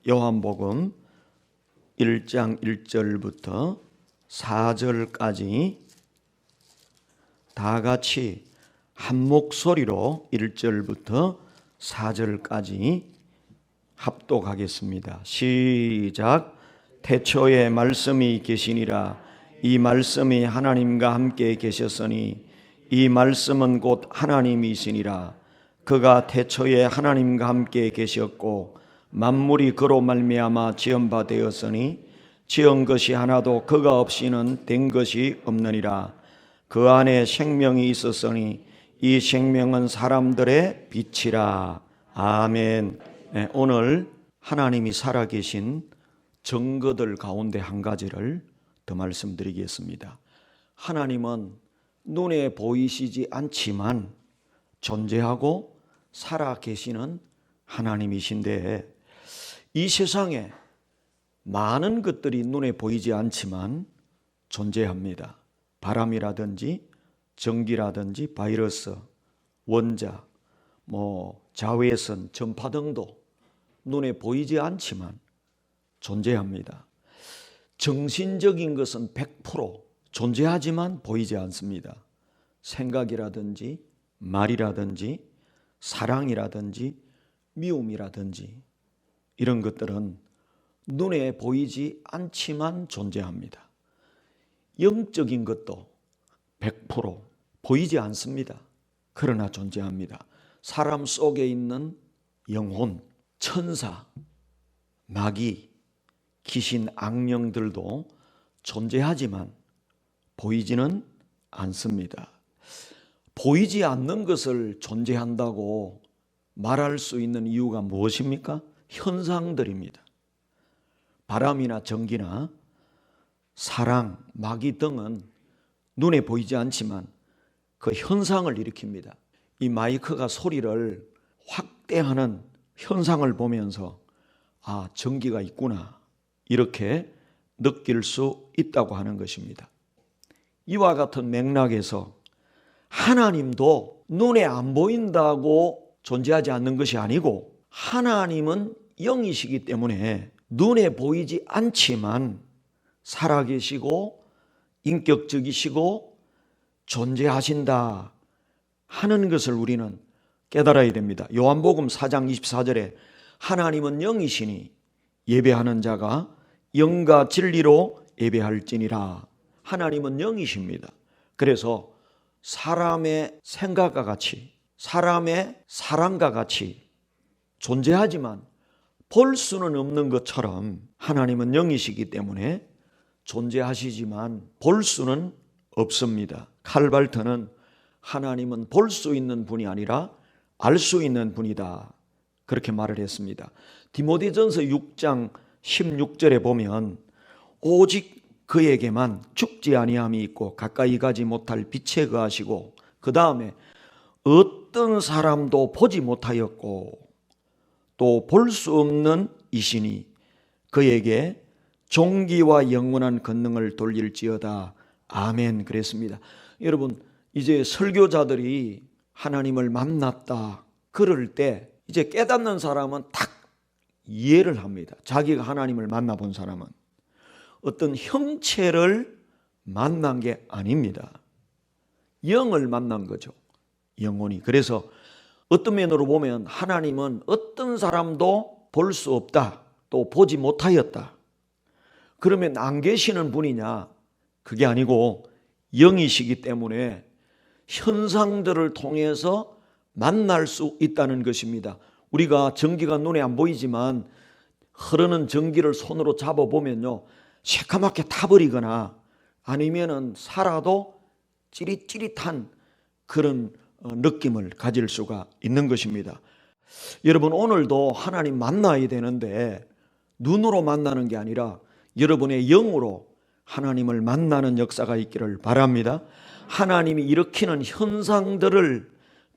요한복음 1장 1절부터 4절까지 다 같이 한 목소리로 1절부터 4절까지 합독하겠습니다. 시작. 태초에 말씀이 계시니라. 이 말씀이 하나님과 함께 계셨으니 이 말씀은 곧 하나님이시니라. 그가 태초에 하나님과 함께 계셨고 만물이 그로 말미암아 지은 바 되었으니 지은 것이 하나도 그가 없이는 된 것이 없느니라. 그 안에 생명이 있었으니 이 생명은 사람들의 빛이라. 아멘. 네, 오늘 하나님이 살아계신 증거들 가운데 한 가지를 더 말씀드리겠습니다. 하나님은 눈에 보이시지 않지만 존재하고 살아계시는 하나님이신데, 이 세상에 많은 것들이 눈에 보이지 않지만 존재합니다. 바람이라든지 전기라든지 바이러스, 원자, 자외선, 전파 등도 눈에 보이지 않지만 존재합니다. 정신적인 것은 100% 존재하지만 보이지 않습니다. 생각이라든지 말이라든지 사랑이라든지 미움이라든지 이런 것들은 눈에 보이지 않지만 존재합니다. 영적인 것도 100% 보이지 않습니다. 그러나 존재합니다. 사람 속에 있는 영혼, 천사, 마귀, 귀신, 악령들도 존재하지만 보이지는 않습니다. 보이지 않는 것을 존재한다고 말할 수 있는 이유가 무엇입니까? 현상들입니다. 바람이나 전기나 사랑, 마귀 등은 눈에 보이지 않지만 그 현상을 일으킵니다. 이 마이크가 소리를 확대하는 현상을 보면서 전기가 있구나, 이렇게 느낄 수 있다고 하는 것입니다. 이와 같은 맥락에서 하나님도 눈에 안 보인다고 존재하지 않는 것이 아니고, 하나님은 영이시기 때문에 눈에 보이지 않지만 살아계시고 인격적이시고 존재하신다 하는 것을 우리는 깨달아야 됩니다. 요한복음 4장 24절에 하나님은 영이시니 예배하는 자가 영과 진리로 예배할지니라. 하나님은 영이십니다. 그래서 사람의 생각과 같이, 사람의 사랑과 같이 존재하지만 볼 수는 없는 것처럼 하나님은 영이시기 때문에 존재하시지만 볼 수는 없습니다. 칼발트는 하나님은 볼 수 있는 분이 아니라 알 수 있는 분이다, 그렇게 말을 했습니다. 디모데전서 6장 16절에 보면 오직 그에게만 죽지 아니함이 있고 가까이 가지 못할 빛에 거하시고, 그 다음에 어떤 사람도 보지 못하였고 또 볼 수 없는 이시니 그에게 존귀와 영원한 권능을 돌릴지어다. 아멘. 그랬습니다. 여러분, 이제 설교자들이 하나님을 만났다 그럴 때 이제 깨닫는 사람은 딱 이해를 합니다. 자기가 하나님을 만나본 사람은 어떤 형체를 만난 게 아닙니다. 영을 만난 거죠. 영혼이. 그래서 어떤 면으로 보면 하나님은 어떤 사람도 볼 수 없다, 또 보지 못하였다. 그러면 안 계시는 분이냐? 그게 아니고 영이시기 때문에 현상들을 통해서 만날 수 있다는 것입니다. 우리가 전기가 눈에 안 보이지만 흐르는 전기를 손으로 잡아보면요, 새카맣게 타버리거나 아니면은 살아도 찌릿찌릿한 그런 느낌을 가질 수가 있는 것입니다. 여러분, 오늘도 하나님 만나야 되는데 눈으로 만나는 게 아니라 여러분의 영으로 하나님을 만나는 역사가 있기를 바랍니다. 하나님이 일으키는 현상들을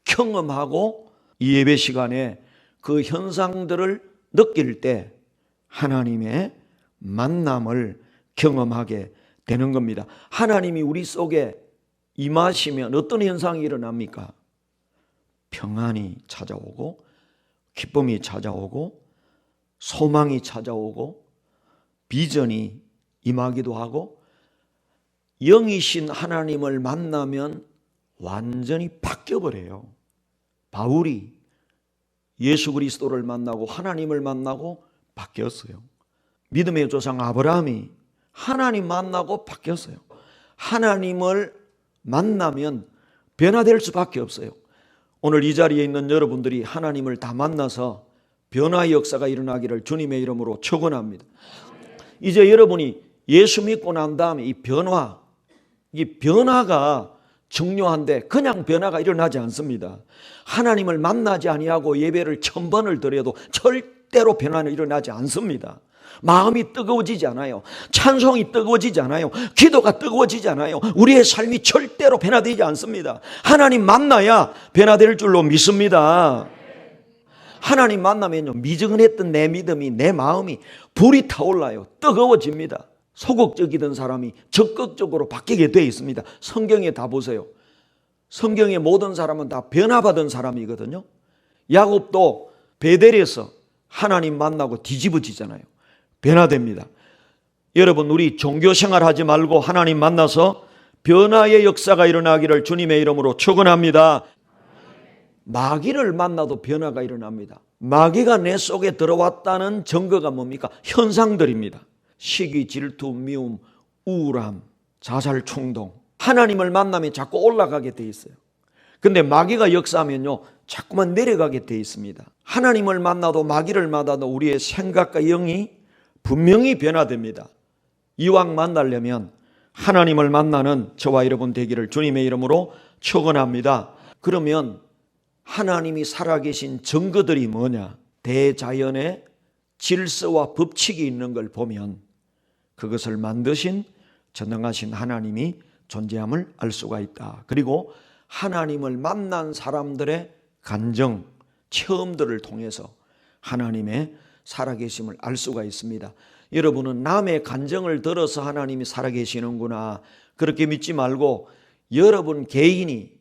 경험하고 이 예배 시간에 그 현상들을 느낄 때 하나님의 만남을 경험하게 되는 겁니다. 하나님이 우리 속에 임하시면 어떤 현상이 일어납니까? 평안이 찾아오고 기쁨이 찾아오고 소망이 찾아오고 비전이 임하기도 하고 영이신 하나님을 만나면 완전히 바뀌어버려요. 바울이 예수 그리스도를 만나고 하나님을 만나고 바뀌었어요. 믿음의 조상 아브라함이 하나님 만나고 바뀌었어요. 하나님을 만나면 변화될 수밖에 없어요. 오늘 이 자리에 있는 여러분들이 하나님을 다 만나서 변화의 역사가 일어나기를 주님의 이름으로 축원합니다. 이제 여러분이 예수 믿고 난 다음에 이 변화가 중요한데 그냥 변화가 일어나지 않습니다. 하나님을 만나지 아니하고 예배를 1000번을 드려도 절대로 변화는 일어나지 않습니다. 마음이 뜨거워지지 않아요. 찬송이 뜨거워지지 않아요. 기도가 뜨거워지지 않아요. 우리의 삶이 절대로 변화되지 않습니다. 하나님 만나야 변화될 줄로 믿습니다. 하나님 만나면요, 미지근했던 내 믿음이, 내 마음이 불이 타올라요. 뜨거워집니다. 소극적이던 사람이 적극적으로 바뀌게 되어 있습니다. 성경에 다 보세요. 성경의 모든 사람은 다 변화받은 사람이거든요. 야곱도 베델에서 하나님 만나고 뒤집어지잖아요. 변화됩니다. 여러분, 우리 종교생활 하지 말고 하나님 만나서 변화의 역사가 일어나기를 주님의 이름으로 축원합니다. 마귀를 만나도 변화가 일어납니다. 마귀가 내 속에 들어왔다는 증거가 뭡니까? 현상들입니다. 시기, 질투, 미움, 우울함, 자살 충동. 하나님을 만나면 자꾸 올라가게 돼 있어요. 근데 마귀가 역사하면요, 자꾸만 내려가게 돼 있습니다. 하나님을 만나도 마귀를 만나도 우리의 생각과 영이 분명히 변화됩니다. 이왕 만나려면 하나님을 만나는 저와 여러분 되기를 주님의 이름으로 축원합니다. 그러면 하나님이 살아계신 증거들이 뭐냐? 대자연의 질서와 법칙이 있는 걸 보면 그것을 만드신 전능하신 하나님이 존재함을 알 수가 있다. 그리고 하나님을 만난 사람들의 간증, 체험들을 통해서 하나님의 살아계심을 알 수가 있습니다. 여러분은 남의 간증을 들어서 하나님이 살아계시는구나, 그렇게 믿지 말고 여러분 개인이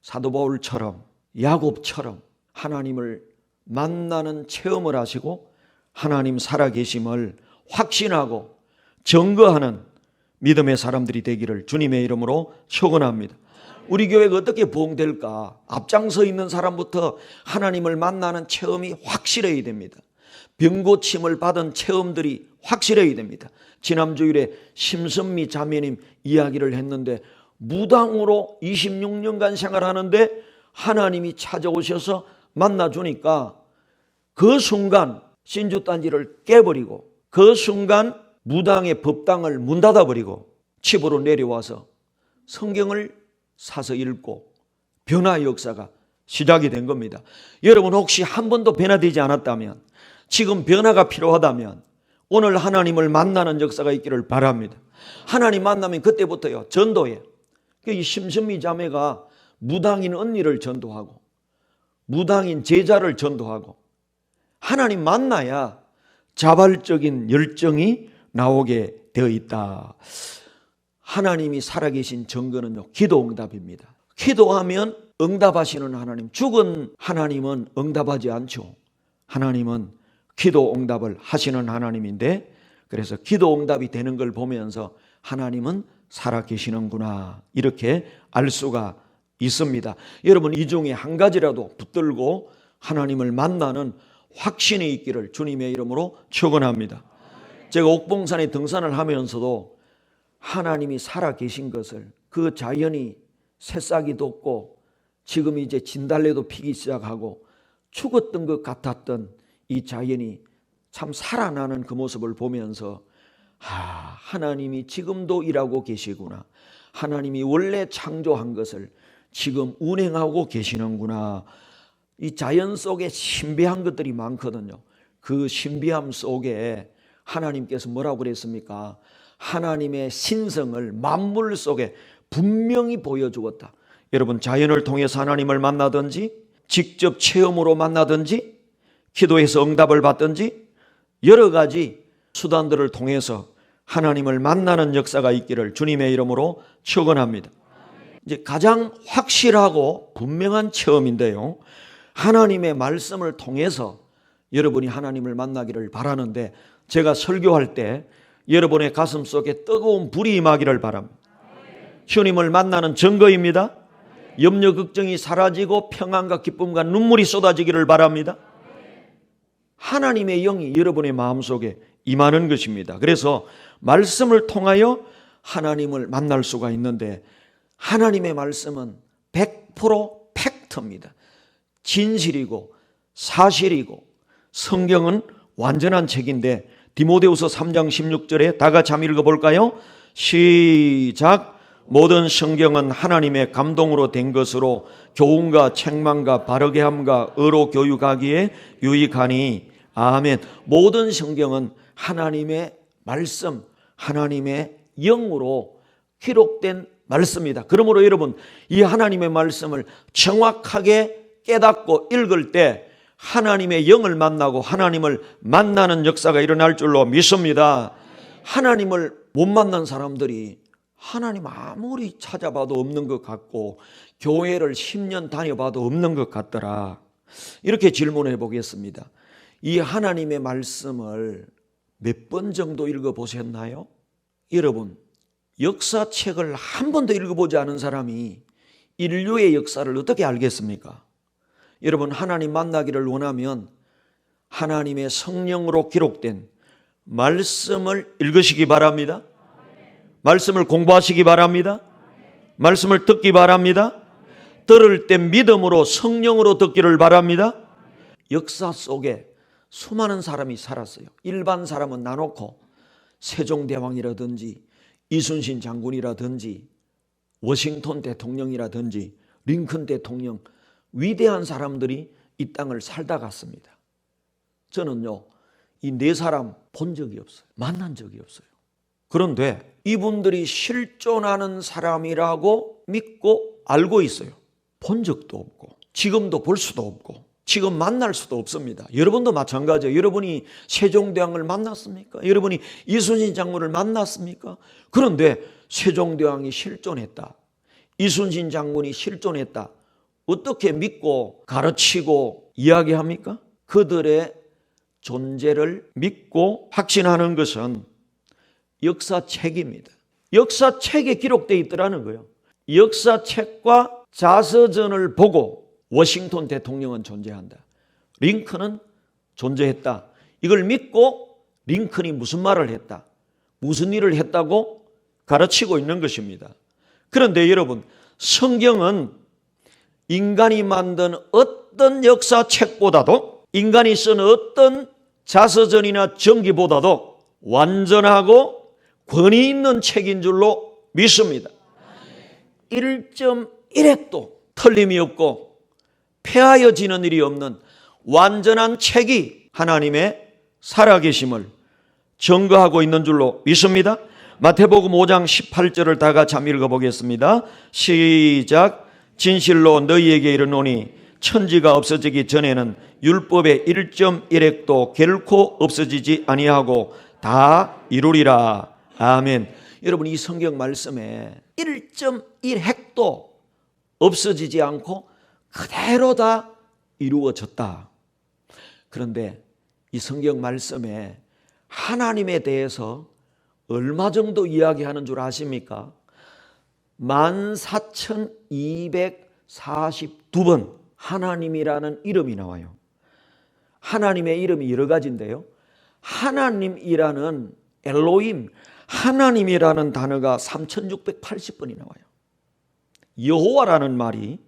사도 바울처럼 야곱처럼 하나님을 만나는 체험을 하시고 하나님 살아계심을 확신하고 증거하는 믿음의 사람들이 되기를 주님의 이름으로 축원합니다. 우리 교회가 어떻게 부흥될까? 앞장서 있는 사람부터 하나님을 만나는 체험이 확실해야 됩니다. 병고침을 받은 체험들이 확실해야 됩니다. 지난 주일에 심선미 자매님 이야기를 했는데 무당으로 26년간 생활하는데 하나님이 찾아오셔서 만나주니까 그 순간 신주단지를 깨버리고 그 순간 무당의 법당을 문 닫아버리고 집으로 내려와서 성경을 사서 읽고 변화의 역사가 시작이 된 겁니다. 여러분 혹시 한 번도 변화되지 않았다면, 지금 변화가 필요하다면 오늘 하나님을 만나는 역사가 있기를 바랍니다. 하나님 만나면 그때부터요, 전도예요. 이 심선미 자매가 무당인 언니를 전도하고 무당인 제자를 전도하고 하나님 만나야 자발적인 열정이 나오게 되어 있다. 하나님이 살아계신 증거는요, 기도 응답입니다. 기도하면 응답하시는 하나님, 죽은 하나님은 응답하지 않죠. 하나님은 기도 응답을 하시는 하나님인데, 그래서 기도 응답이 되는 걸 보면서 하나님은 살아계시는구나, 이렇게 알 수가 있습니다. 여러분, 이 중에 한 가지라도 붙들고 하나님을 만나는 확신이 있기를 주님의 이름으로 축원합니다. 제가 옥봉산에 등산을 하면서도 하나님이 살아계신 것을, 그 자연이 새싹이 돋고 지금 이제 진달래도 피기 시작하고 죽었던 것 같았던 이 자연이 참 살아나는 그 모습을 보면서 하나님이 지금도 일하고 계시구나, 하나님이 원래 창조한 것을 지금 운행하고 계시는구나. 이 자연 속에 신비한 것들이 많거든요. 그 신비함 속에 하나님께서 뭐라고 그랬습니까? 하나님의 신성을 만물 속에 분명히 보여주었다. 여러분, 자연을 통해서 하나님을 만나든지 직접 체험으로 만나든지 기도해서 응답을 받든지 여러 가지 수단들을 통해서 하나님을 만나는 역사가 있기를 주님의 이름으로 축원합니다. 이제 가장 확실하고 분명한 체험인데요, 하나님의 말씀을 통해서 여러분이 하나님을 만나기를 바라는데 제가 설교할 때 여러분의 가슴 속에 뜨거운 불이 임하기를 바랍니다. 주님을 만나는 증거입니다. 염려 걱정이 사라지고 평안과 기쁨과 눈물이 쏟아지기를 바랍니다. 하나님의 영이 여러분의 마음속에 임하는 것입니다. 그래서 말씀을 통하여 하나님을 만날 수가 있는데 하나님의 말씀은 100% 팩트입니다. 진실이고 사실이고 성경은 완전한 책인데 디모데후서 3장 16절에 다 같이 한번 읽어볼까요? 시작. 모든 성경은 하나님의 감동으로 된 것으로 교훈과 책망과 바르게 함과 의로 교육하기에 유익하니 아멘. 모든 성경은 하나님의 말씀, 하나님의 영으로 기록된 말씀이다. 그러므로 여러분 이 하나님의 말씀을 정확하게 깨닫고 읽을 때 하나님의 영을 만나고 하나님을 만나는 역사가 일어날 줄로 믿습니다. 하나님을 못 만난 사람들이 하나님 아무리 찾아봐도 없는 것 같고 교회를 10년 다녀봐도 없는 것 같더라. 이렇게 질문해 보겠습니다. 이 하나님의 말씀을 몇 번 정도 읽어보셨나요? 여러분, 역사책을 한 번도 읽어보지 않은 사람이 인류의 역사를 어떻게 알겠습니까? 여러분, 하나님 만나기를 원하면 하나님의 성령으로 기록된 말씀을 읽으시기 바랍니다. 말씀을 공부하시기 바랍니다. 말씀을 듣기 바랍니다. 들을 때 믿음으로 성령으로 듣기를 바랍니다. 역사 속에 수많은 사람이 살았어요. 일반 사람은 나놓고 세종대왕이라든지 이순신 장군이라든지 워싱턴 대통령이라든지 링컨 대통령, 위대한 사람들이 이 땅을 살다 갔습니다. 저는요, 이 네 사람 본 적이 없어요. 만난 적이 없어요. 그런데 이분들이 실존하는 사람이라고 믿고 알고 있어요. 본 적도 없고 지금도 볼 수도 없고 지금 만날 수도 없습니다. 여러분도 마찬가지예요. 여러분이 세종대왕을 만났습니까? 여러분이 이순신 장군을 만났습니까? 그런데 세종대왕이 실존했다, 이순신 장군이 실존했다, 어떻게 믿고 가르치고 이야기합니까? 그들의 존재를 믿고 확신하는 것은 역사책입니다. 역사책에 기록되어 있더라는 거예요. 역사책과 자서전을 보고 워싱턴 대통령은 존재한다, 링컨은 존재했다, 이걸 믿고 링컨이 무슨 말을 했다, 무슨 일을 했다고 가르치고 있는 것입니다. 그런데 여러분, 성경은 인간이 만든 어떤 역사책보다도, 인간이 쓴 어떤 자서전이나 전기보다도 완전하고 권위 있는 책인 줄로 믿습니다. 1.1핵도 틀림이 없고 폐하여지는 일이 없는 완전한 책이 하나님의 살아계심을 증거하고 있는 줄로 믿습니다. 마태복음 5장 18절을 다 같이 한번 읽어보겠습니다. 시작. 진실로 너희에게 이르노니 천지가 없어지기 전에는 율법의 1.1핵도 결코 없어지지 아니하고 다 이루리라. 아멘. 여러분, 이 성경 말씀에 1.1핵도 없어지지 않고 그대로 다 이루어졌다. 그런데 이 성경 말씀에 하나님에 대해서 얼마 정도 이야기하는 줄 아십니까? 14,242번 하나님이라는 이름이 나와요. 하나님의 이름이 여러 가지인데요, 하나님이라는 엘로힘, 하나님이라는 단어가 3,680번이 나와요. 여호와라는 말이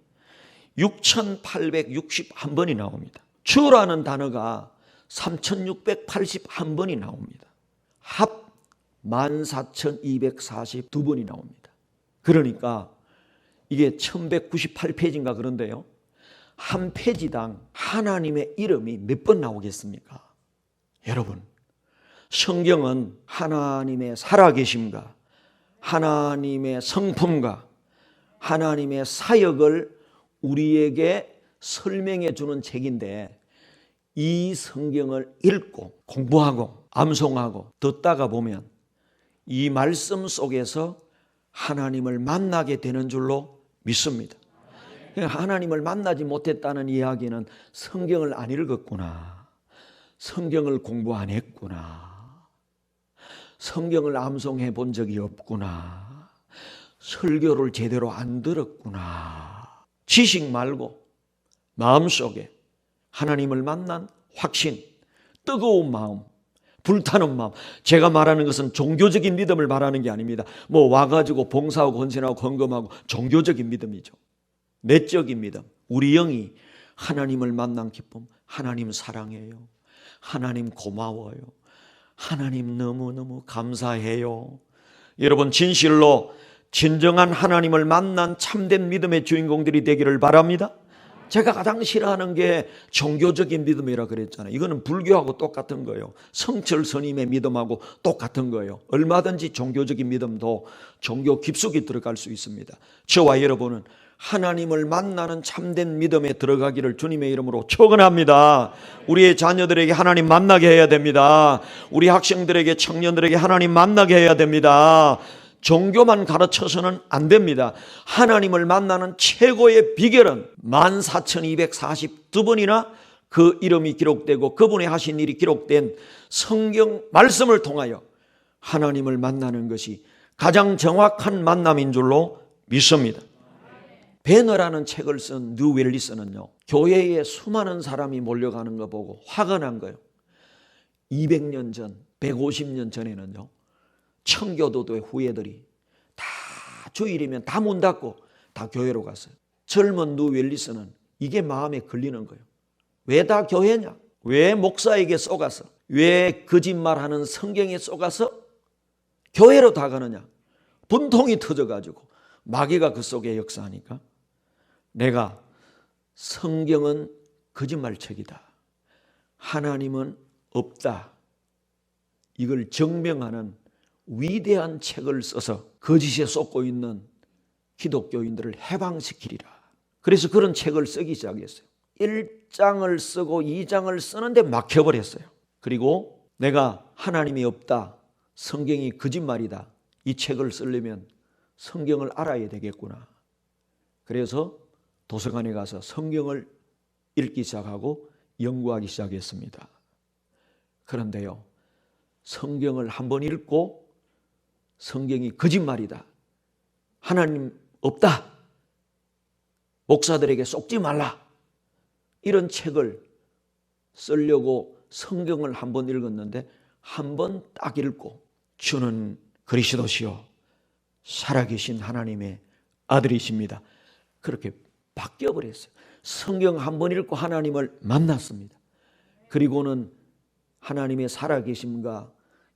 6,861번이 나옵니다. 주라는 단어가 3,681번이 나옵니다. 합 14,242번이 나옵니다. 그러니까 이게 1198페이지인가 그런데요, 한 페이지당 하나님의 이름이 몇 번 나오겠습니까? 여러분, 성경은 하나님의 살아계심과 하나님의 성품과 하나님의 사역을 우리에게 설명해 주는 책인데, 이 성경을 읽고 공부하고 암송하고 듣다가 보면 이 말씀 속에서 하나님을 만나게 되는 줄로 믿습니다. 하나님을 만나지 못했다는 이야기는 성경을 안 읽었구나, 성경을 공부 안 했구나. 성경을 암송해 본 적이 없구나. 설교를 제대로 안 들었구나. 지식 말고 마음속에 하나님을 만난 확신, 뜨거운 마음, 불타는 마음. 제가 말하는 것은 종교적인 믿음을 말하는 게 아닙니다. 뭐 와가지고 봉사하고 헌신하고 헌금하고 종교적인 믿음이죠. 내적인 믿음. 우리 영이 하나님을 만난 기쁨. 하나님 사랑해요. 하나님 고마워요. 하나님 너무너무 감사해요. 여러분 진실로 진정한 하나님을 만난 참된 믿음의 주인공들이 되기를 바랍니다. 제가 가장 싫어하는 게 종교적인 믿음이라 그랬잖아요. 이거는 불교하고 똑같은 거예요. 성철 스님의 믿음하고 똑같은 거예요. 얼마든지 종교적인 믿음도 종교 깊숙이 들어갈 수 있습니다. 저와 여러분은 하나님을 만나는 참된 믿음에 들어가기를 주님의 이름으로 축원합니다. 우리의 자녀들에게 하나님 만나게 해야 됩니다. 우리 학생들에게, 청년들에게 하나님 만나게 해야 됩니다. 종교만 가르쳐서는 안 됩니다. 하나님을 만나는 최고의 비결은 14,242번이나 그 이름이 기록되고 그분이 하신 일이 기록된 성경 말씀을 통하여 하나님을 만나는 것이 가장 정확한 만남인 줄로 믿습니다. 배너라는 책을 쓴 뉴 웰리스는요, 교회에 수많은 사람이 몰려가는 거 보고 화가 난 거예요. 200년 전, 150년 전에는요, 청교도도의 후예들이 다 주일이면 다 문 닫고 다 교회로 갔어요. 젊은 뉴 웰리스는 이게 마음에 걸리는 거예요. 왜 다 교회냐? 왜 목사에게 쏘가서? 왜 거짓말하는 성경에 쏘가서 교회로 다 가느냐? 분통이 터져가지고 마귀가 그 속에 역사하니까 내가 성경은 거짓말책이다. 하나님은 없다. 이걸 증명하는 위대한 책을 써서 거짓에 쏟고 있는 기독교인들을 해방시키리라. 그래서 그런 책을 쓰기 시작했어요. 1장을 쓰고 2장을 쓰는데 막혀버렸어요. 그리고 내가 하나님이 없다, 성경이 거짓말이다, 이 책을 쓰려면 성경을 알아야 되겠구나. 그래서 도서관에 가서 성경을 읽기 시작하고 연구하기 시작했습니다. 그런데요, 성경을 한번 읽고 성경이 거짓말이다, 하나님 없다, 목사들에게 속지 말라, 이런 책을 쓰려고 성경을 한번 읽었는데 한 번 딱 읽고 주는 그리스도시요 살아계신 하나님의 아들이십니다. 그렇게 바뀌어버렸어요. 성경 한 번 읽고 하나님을 만났습니다. 그리고는 하나님의 살아계심과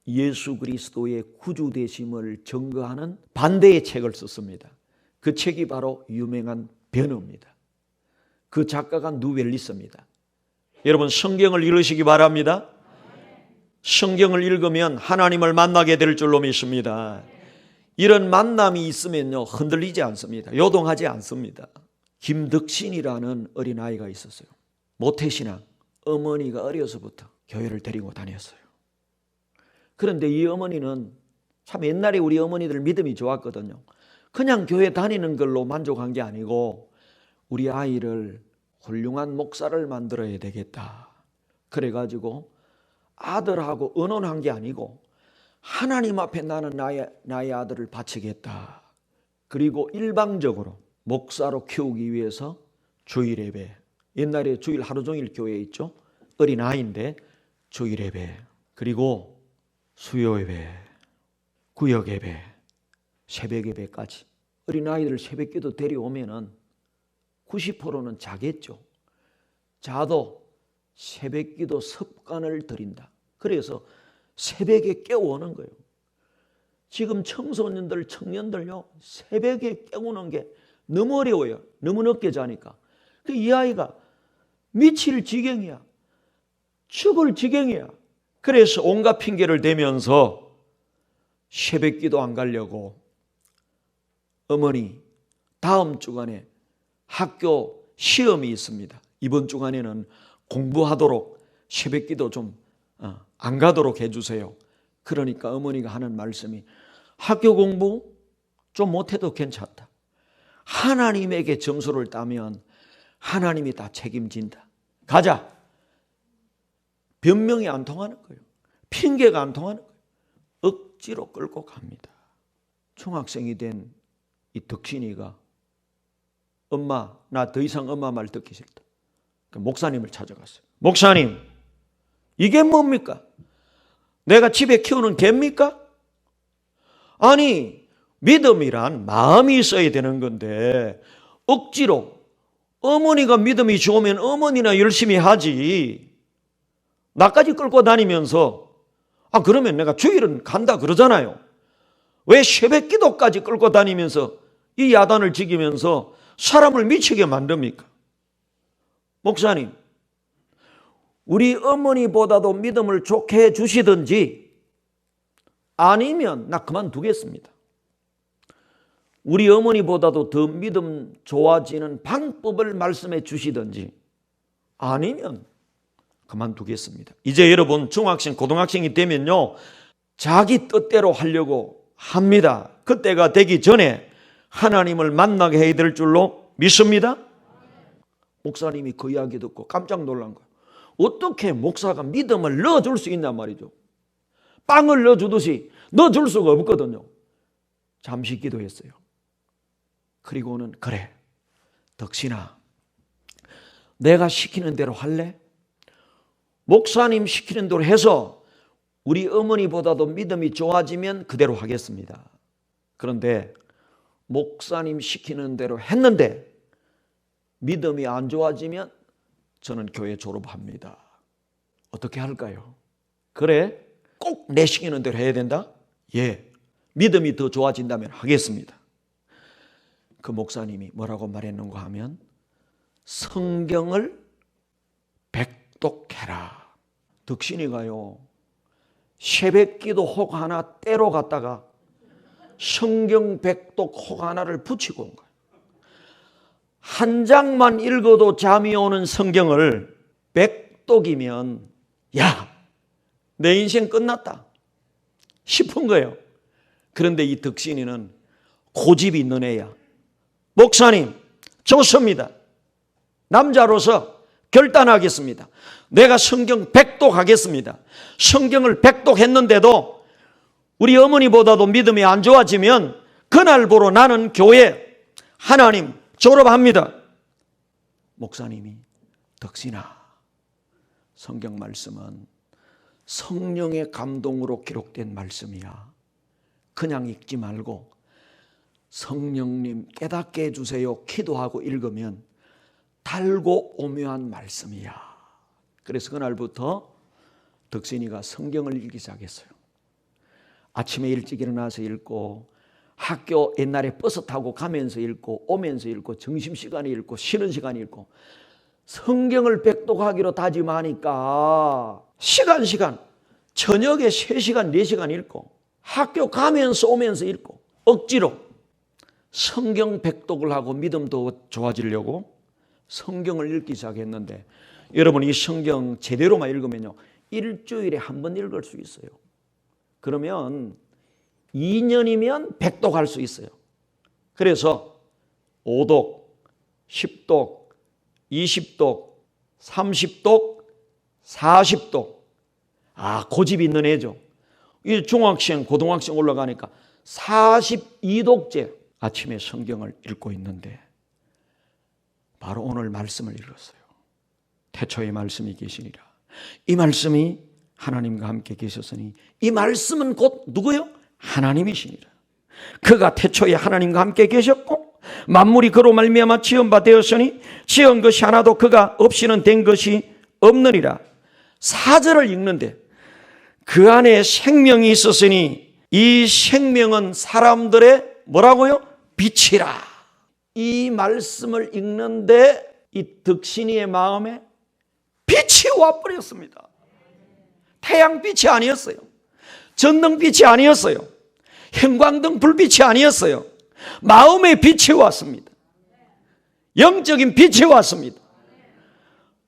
예수 그리스도의 구주되심을 증거하는 반대의 책을 썼습니다. 그 책이 바로 유명한 변호입니다. 그 작가가 뉴 웰리스입니다. 여러분 성경을 읽으시기 바랍니다. 성경을 읽으면 하나님을 만나게 될 줄로 믿습니다. 이런 만남이 있으면요, 흔들리지 않습니다. 요동하지 않습니다. 김덕신이라는 어린아이가 있었어요. 모태신앙. 어머니가 어려서부터 교회를 데리고 다녔어요. 그런데 이 어머니는 참 옛날에 우리 어머니들 믿음이 좋았거든요. 그냥 교회 다니는 걸로 만족한 게 아니고 우리 아이를 훌륭한 목사를 만들어야 되겠다. 그래가지고 아들하고 의논한 게 아니고 하나님 앞에 나는 나의 아들을 바치겠다. 그리고 일방적으로 목사로 키우기 위해서 주일 예배, 옛날에 주일 하루 종일 교회에 있죠. 어린아이인데 주일 예배, 그리고 수요 예배, 구역 예배, 새벽 예배까지. 어린아이들 새벽 기도 데려오면은 90%는 자겠죠. 자도 새벽 기도 습관을 들인다. 그래서 새벽에 깨우는 거예요. 지금 청소년들, 청년들요, 새벽에 깨우는 게 너무 어려워요. 너무 늦게 자니까. 이 아이가 미칠 지경이야. 죽을 지경이야. 그래서 온갖 핑계를 대면서 새벽 기도 안 가려고 어머니 다음 주간에 학교 시험이 있습니다. 이번 주간에는 공부하도록 새벽 기도 좀 안 가도록 해주세요. 그러니까 어머니가 하는 말씀이 학교 공부 좀 못해도 괜찮다. 하나님에게 점수를 따면 하나님이 다 책임진다. 가자. 변명이 안 통하는 거예요. 핑계가 안 통하는 거예요. 억지로 끌고 갑니다. 중학생이 된 이 덕신이가 엄마, 나 더 이상 엄마 말 듣기 싫다. 목사님을 찾아갔어요. 목사님, 이게 뭡니까? 내가 집에 키우는 개입니까? 아니, 믿음이란 마음이 있어야 되는 건데 억지로 어머니가 믿음이 좋으면 어머니나 열심히 하지. 나까지 끌고 다니면서 그러면 내가 주일은 간다 그러잖아요. 왜 새벽 기도까지 끌고 다니면서 이 야단을 지키면서 사람을 미치게 만듭니까? 목사님, 우리 어머니보다도 믿음을 좋게 해주시든지 아니면 나 그만두겠습니다. 우리 어머니보다도 더 믿음 좋아지는 방법을 말씀해 주시든지 아니면 그만두겠습니다. 이제 여러분 중학생, 고등학생이 되면요, 자기 뜻대로 하려고 합니다. 그때가 되기 전에 하나님을 만나게 해야 될 줄로 믿습니다. 목사님이 그 이야기 듣고 깜짝 놀란 거예요. 어떻게 목사가 믿음을 넣어줄 수 있단 말이죠. 빵을 넣어주듯이 넣어줄 수가 없거든요. 잠시 기도했어요. 그리고는 그래, 덕신아, 내가 시키는 대로 할래? 목사님 시키는 대로 해서 우리 어머니보다도 믿음이 좋아지면 그대로 하겠습니다. 그런데 목사님 시키는 대로 했는데 믿음이 안 좋아지면 저는 교회 졸업합니다. 어떻게 할까요? 그래? 꼭 내 시키는 대로 해야 된다? 예. 믿음이 더 좋아진다면 하겠습니다. 그 목사님이 뭐라고 말했는가 하면 성경을 백독해라. 덕신이가요, 새벽기도 혹 하나 때로 갔다가 성경 백독 혹 하나를 붙이고 온 거예요. 한 장만 읽어도 잠이 오는 성경을 백독이면 야, 내 인생 끝났다 싶은 거예요. 그런데 이 덕신이는 고집이 있는 애야. 목사님, 좋습니다. 남자로서 결단하겠습니다. 내가 성경 백독하겠습니다. 성경을 백독했는데도 우리 어머니보다도 믿음이 안 좋아지면 그날부로 나는 교회, 하나님 졸업합니다. 목사님이 덕신아, 성경 말씀은 성령의 감동으로 기록된 말씀이야. 그냥 읽지 말고 성령님 깨닫게 해주세요 기도하고 읽으면 달고 오묘한 말씀이야. 그래서 그날부터 덕신이가 성경을 읽기 시작했어요. 아침에 일찍 일어나서 읽고, 학교 옛날에 버스 타고 가면서 읽고, 오면서 읽고, 점심시간에 읽고, 쉬는 시간에 읽고, 성경을 백독하기로 다짐하니까 시간 저녁에 3시간 4시간 읽고, 학교 가면서 오면서 읽고, 억지로 성경 백독을 하고 믿음도 좋아지려고 성경을 읽기 시작했는데, 여러분 이 성경 제대로만 읽으면요, 일주일에 한 번 읽을 수 있어요. 그러면 2년이면 백독할 수 있어요. 그래서 5독, 10독, 20독, 30독, 40독. 고집이 있는 애죠. 이 중학생, 고등학생 올라가니까 42독째 아침에 성경을 읽고 있는데 바로 오늘 말씀을 읽었어요. 태초에 말씀이 계시니라. 이 말씀이 하나님과 함께 계셨으니 이 말씀은 곧 누구요? 하나님이시니라. 그가 태초에 하나님과 함께 계셨고 만물이 그로 말미암아 지은 바 되었으니 지은 것이 하나도 그가 없이는 된 것이 없느니라. 4절을 읽는데 그 안에 생명이 있었으니 이 생명은 사람들의 뭐라고요? 빛이라. 이 말씀을 읽는데 이 덕신이의 마음에 빛이 와버렸습니다. 태양빛이 아니었어요. 전등빛이 아니었어요. 형광등 불빛이 아니었어요. 마음의 빛이 왔습니다. 영적인 빛이 왔습니다.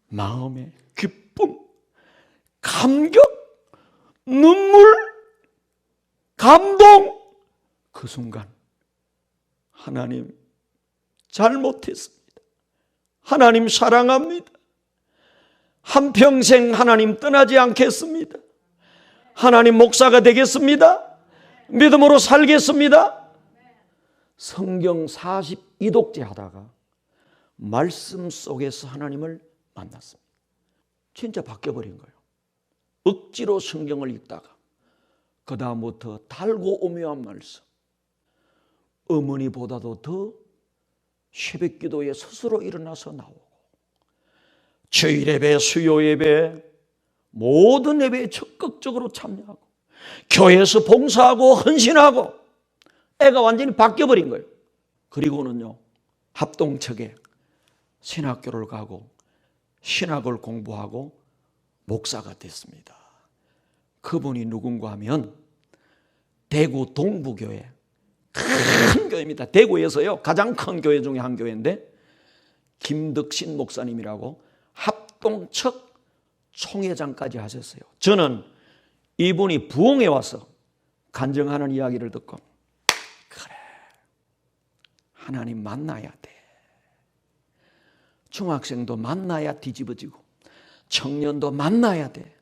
마음의 기쁨, 감격, 눈물, 감동. 그 순간 하나님 잘못했습니다. 하나님 사랑합니다. 한평생 하나님 떠나지 않겠습니다. 하나님 목사가 되겠습니다. 믿음으로 살겠습니다. 성경 42독째 하다가 말씀 속에서 하나님을 만났습니다. 진짜 바뀌어버린 거예요. 억지로 성경을 읽다가 그 다음부터 달고 오묘한 말씀, 어머니보다도 더 새벽 기도에 스스로 일어나서 나오고, 주일 예배, 수요 예배, 모든 예배에 적극적으로 참여하고, 교회에서 봉사하고 헌신하고, 애가 완전히 바뀌어버린 거예요. 그리고는요, 합동측에 신학교를 가고 신학을 공부하고 목사가 됐습니다. 그분이 누군가 하면 대구 동부교회, 큰 교회입니다. 대구에서요 가장 큰 교회 중에 한 교회인데 김덕신 목사님이라고 합동측 총회장까지 하셨어요. 저는 이분이 부흥에 와서 간증하는 이야기를 듣고, 그래, 하나님 만나야 돼. 중학생도 만나야 뒤집어지고 청년도 만나야 돼.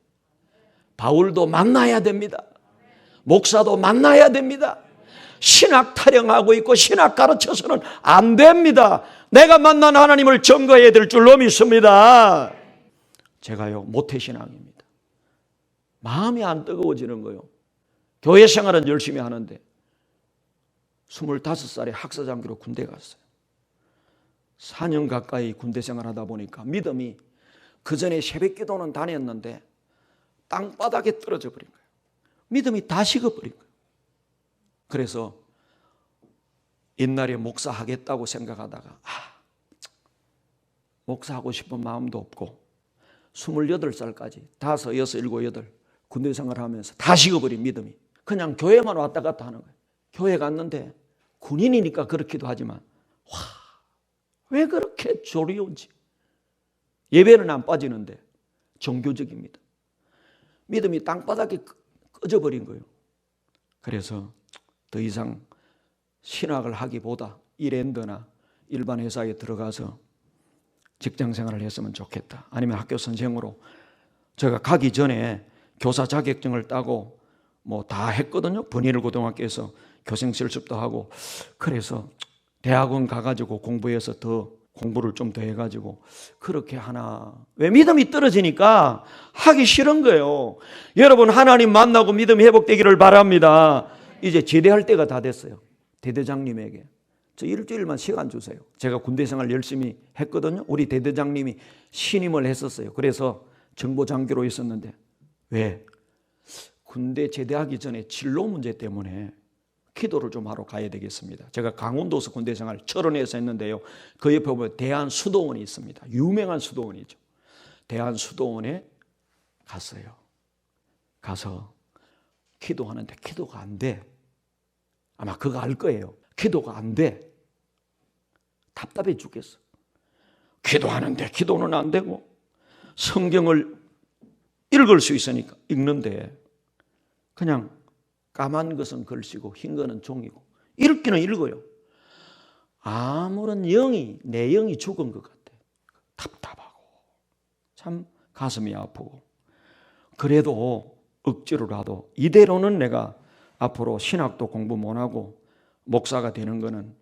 바울도 만나야 됩니다. 목사도 만나야 됩니다. 신학 타령하고 있고 신학 가르쳐서는 안 됩니다. 내가 만난 하나님을 증거해야 될 줄로 믿습니다. 제가요 모태신앙입니다. 마음이 안 뜨거워지는 거예요. 교회 생활은 열심히 하는데 25살에 학사장교로 군대 갔어요. 4년 가까이 군대 생활하다 보니까 믿음이, 그전에 새벽 기도는 다녔는데 땅바닥에 떨어져 버린 거예요. 믿음이 다 식어버린 거예요. 그래서 옛날에 목사하겠다고 생각하다가 목사하고 싶은 마음도 없고 28살까지 5, 6, 7, 8 군대 생활하면서 다 식어버린 믿음이 그냥 교회만 왔다 갔다 하는 거예요. 교회 갔는데 군인이니까 그렇기도 하지만 왜 그렇게 조리온지. 예배는 안 빠지는데 종교적입니다. 믿음이 땅바닥에 꺼져버린 거예요. 그래서 더 이상 신학을 하기보다 일앤더나 일반 회사에 들어가서 직장 생활을 했으면 좋겠다. 아니면 학교 선생으로, 제가 가기 전에 교사 자격증을 따고 뭐 다 했거든요. 분일 고등학교에서 교생 실습도 하고. 그래서 대학원 가가지고 공부해서 더 공부를 좀 더 해가지고 그렇게 하나. 왜? 믿음이 떨어지니까 하기 싫은 거예요. 여러분, 하나님 만나고 믿음이 회복되기를 바랍니다. 이제 제대할 때가 다 됐어요. 대대장님에게 저 일주일만 시간 주세요. 제가 군대 생활 열심히 했거든요. 우리 대대장님이 신임을 했었어요. 그래서 정보장교로 있었는데, 왜? 군대 제대하기 전에 진로 문제 때문에 기도를 좀 하러 가야 되겠습니다. 제가 강원도에서 군대 생활 철원에서 했는데요. 그 옆에 보면 대한수도원이 있습니다. 유명한 수도원이죠. 대한수도원에 갔어요. 가서 기도하는데 기도가 안 돼. 아마 그거 알 거예요. 기도가 안 돼. 답답해 죽겠어. 기도하는데 기도는 안 되고, 성경을 읽을 수 있으니까 읽는데 그냥 까만 것은 글씨고 흰 거는 종이고, 읽기는 읽어요. 아무런 내 영이 죽은 것 같아. 답답하고 참 가슴이 아프고. 그래도 억지로라도 이대로는 내가 앞으로 신학도 공부 못하고 목사가 되는 거는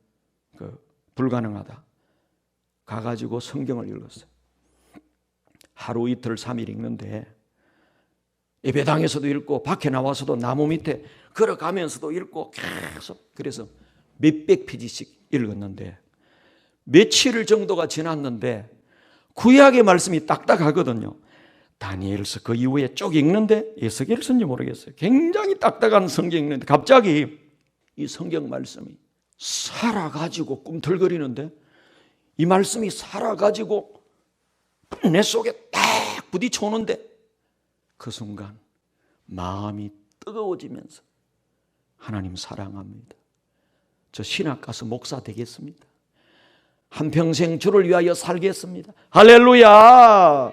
불가능하다. 가가지고 성경을 읽었어요. 하루 이틀 3일 읽는데 예배당에서도 읽고 밖에 나와서도 나무 밑에 걸어가면서도 읽고 계속, 그래서 몇백 페이지씩 읽었는데 며칠 정도가 지났는데 구약의 말씀이 딱딱하거든요. 다니엘서 그 이후에 쭉 읽는데 에스겔서인지 모르겠어요. 굉장히 딱딱한 성경 읽는데 갑자기 이 성경 말씀이 살아가지고 꿈틀거리는데, 이 말씀이 살아가지고 내 속에 딱 부딪혀 오는데 그 순간 마음이 뜨거워지면서 하나님 사랑합니다. 저 신학 가서 목사 되겠습니다. 한평생 주를 위하여 살겠습니다. 할렐루야.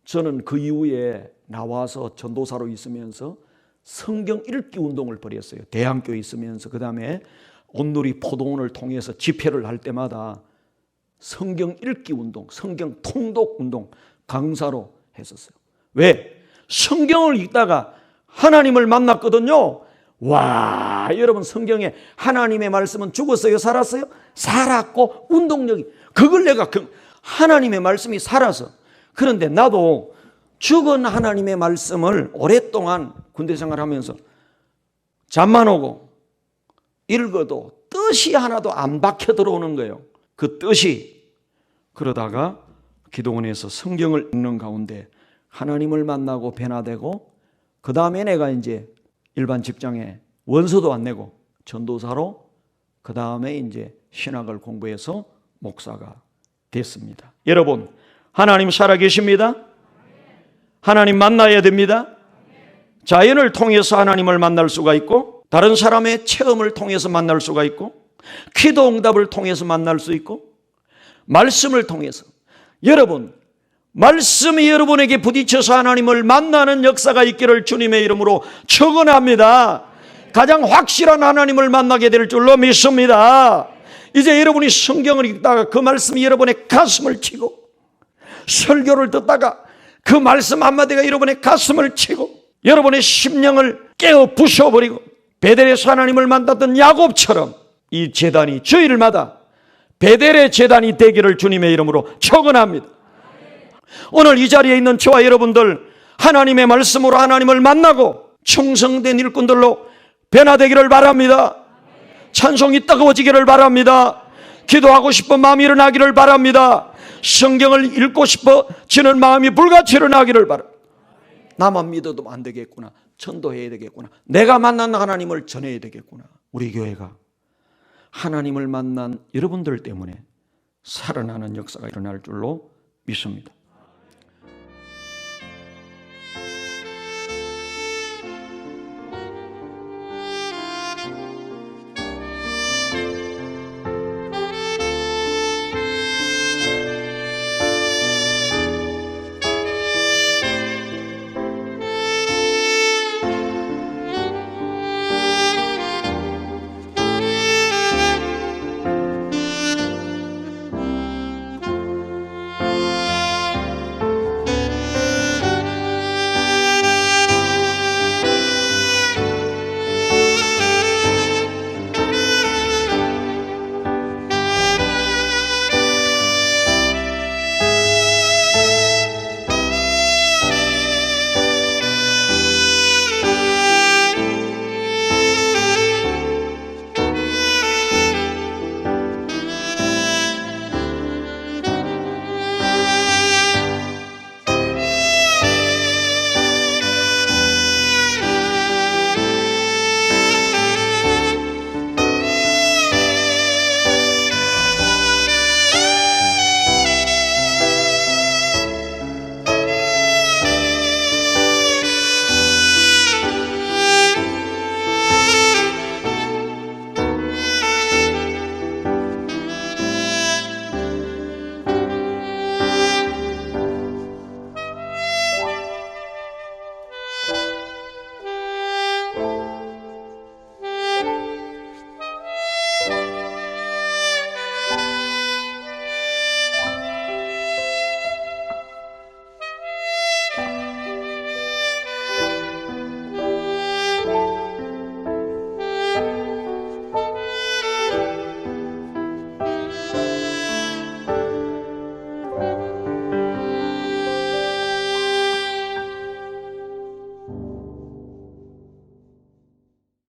저는 그 이후에 나와서 전도사로 있으면서 성경 읽기 운동을 벌였어요. 대학교에 있으면서. 그 다음에 온누리 포도원을 통해서 집회를 할 때마다 성경 읽기 운동, 성경 통독 운동 강사로 했었어요. 왜? 성경을 읽다가 하나님을 만났거든요. 와, 여러분, 성경에 하나님의 말씀은 죽었어요? 살았어요? 살았고 운동력이, 그걸 내가 하나님의 말씀이 살아서. 그런데 나도 죽은 하나님의 말씀을 오랫동안 군대 생활하면서 잠만 오고 읽어도 뜻이 하나도 안 박혀 들어오는 거예요. 그 뜻이. 그러다가 기도원에서 성경을 읽는 가운데 하나님을 만나고 변화되고, 그 다음에 내가 이제 일반 직장에 원서도 안 내고 전도사로, 그 다음에 이제 신학을 공부해서 목사가 됐습니다. 여러분, 하나님 살아계십니다. 하나님 만나야 됩니다. 자연을 통해서 하나님을 만날 수가 있고, 다른 사람의 체험을 통해서 만날 수가 있고, 기도 응답을 통해서 만날 수 있고, 말씀을 통해서. 여러분, 말씀이 여러분에게 부딪혀서 하나님을 만나는 역사가 있기를 주님의 이름으로 축원합니다. 가장 확실한 하나님을 만나게 될 줄로 믿습니다. 이제 여러분이 성경을 읽다가 그 말씀이 여러분의 가슴을 치고, 설교를 듣다가 그 말씀 한마디가 여러분의 가슴을 치고 여러분의 심령을 깨어 부숴버리고, 베델에서 하나님을 만났던 야곱처럼 이 제단이 주일마다 베델의 제단이 되기를 주님의 이름으로 축원합니다. 오늘 이 자리에 있는 저와 여러분들, 하나님의 말씀으로 하나님을 만나고 충성된 일꾼들로 변화되기를 바랍니다. 찬송이 뜨거워지기를 바랍니다. 기도하고 싶은 마음이 일어나기를 바랍니다. 성경을 읽고 싶어지는 마음이 불같이 일어나기를 바랍니다. 나만 믿어도 안 되겠구나. 전도해야 되겠구나. 내가 만난 하나님을 전해야 되겠구나. 우리 교회가 하나님을 만난 여러분들 때문에 살아나는 역사가 일어날 줄로 믿습니다.